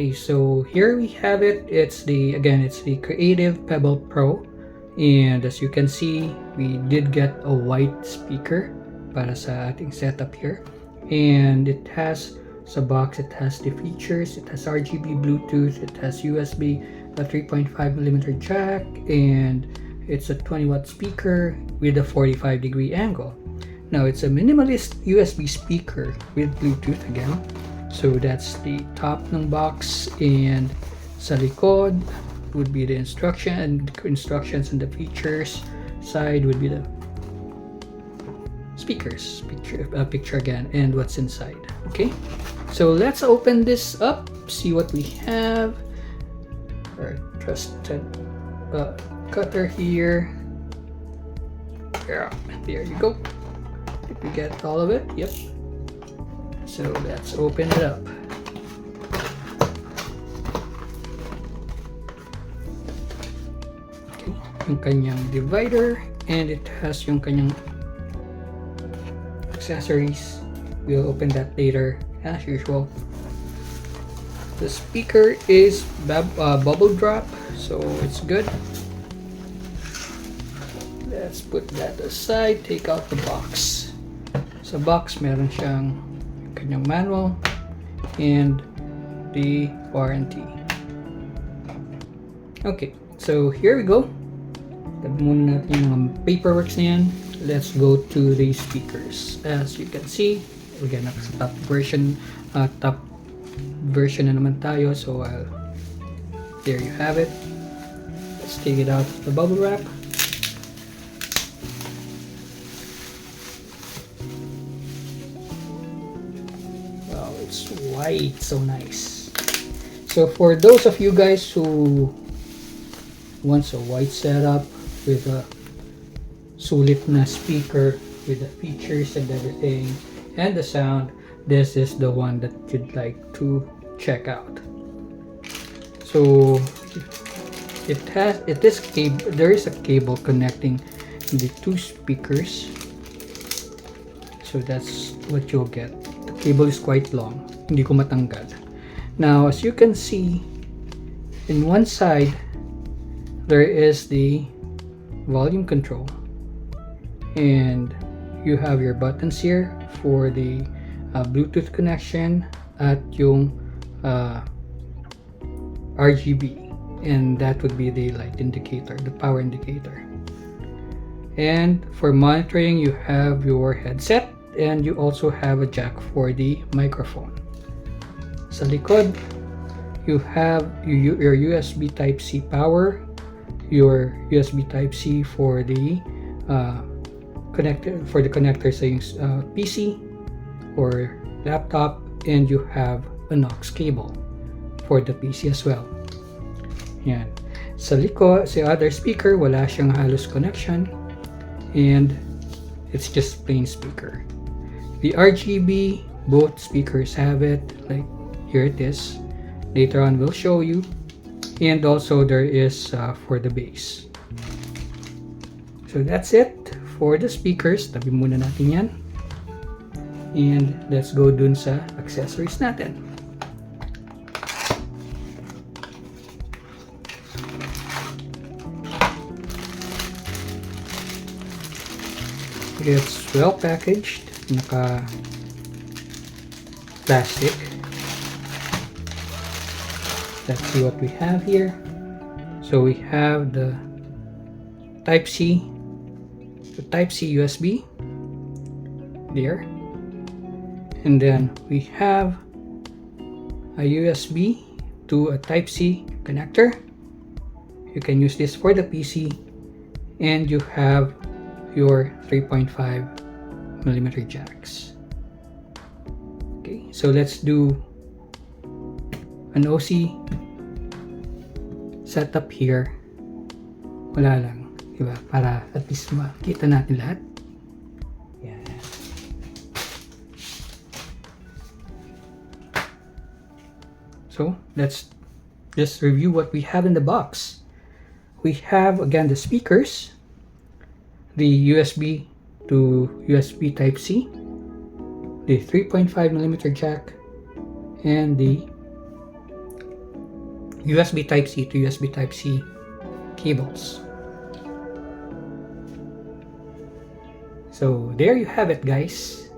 Okay, so here we have it. It's the Creative Pebble Pro, and as you can see, we did get a white speaker para sa ating setup here, and it has sa box, it has the features. It has RGB, Bluetooth, it has USB, a 3.5mm jack, and it's a 20-watt speaker with a 45-degree angle. Now it's a minimalist USB speaker with Bluetooth again. So that's the top ng box, and sa likod would be the instructions, and the features side would be the speakers picture again, and what's inside. Okay, so let's open this up, see what we have. Our trusted cutter here. Yeah, there you go. Did we get all of it? Yep. So let's open it up. Okay, yung kanyang divider, and it has yung kanyang accessories. We'll open that later as usual. The speaker is bubble drop, so it's good. Let's put that aside, take out the box. Sa box meron siyang kanyang manual and the warranty. Okay, so here we go. Tabi muna natin yung mga paperworks na yan. Let's go to the speakers. As you can see, again, nasa top version na naman tayo. So there you have it. Let's take it out of the bubble wrap. It's white, so nice. So for those of you guys who wants a white setup with a sulit na speaker with the features and everything and the sound, this is the one that you'd like to check out. So there is a cable connecting the two speakers, so that's what you'll get. Cable is quite long, hindi ko matanggal. Now as you can see, in one side there is the volume control, and you have your buttons here for the Bluetooth connection at yung RGB, and that would be the light indicator, the power indicator. And for monitoring, you have your headset, and you also have a jack for the microphone. Sa likod, you have your USB Type-C power, your USB Type-C for the connector sa PC or laptop, and you have an aux cable for the PC as well. Yan. Sa likod, sa other speaker, wala siyang halos connection, and it's just plain speaker. The RGB, both speakers have it, like here it is. Later on we'll show you. And also there is for the bass. So that's it for the speakers. Tabi muna natin yan. And let's go dun sa accessories natin. It's well packaged. Naka plastic. Let's see what we have here. So we have the Type-C USB there, and then we have a USB to a Type-C connector. You can use this for the PC, and you have your 3.5mm jacks. Okay, so let's do an OC setup here. Wala lang, diba? Para at least makita natin lahat. Yan. So let's just review what we have in the box. We have again the speakers, the USB to USB Type-C, the 3.5mm jack, and the USB Type-C to USB Type-C cables. So there you have it, guys.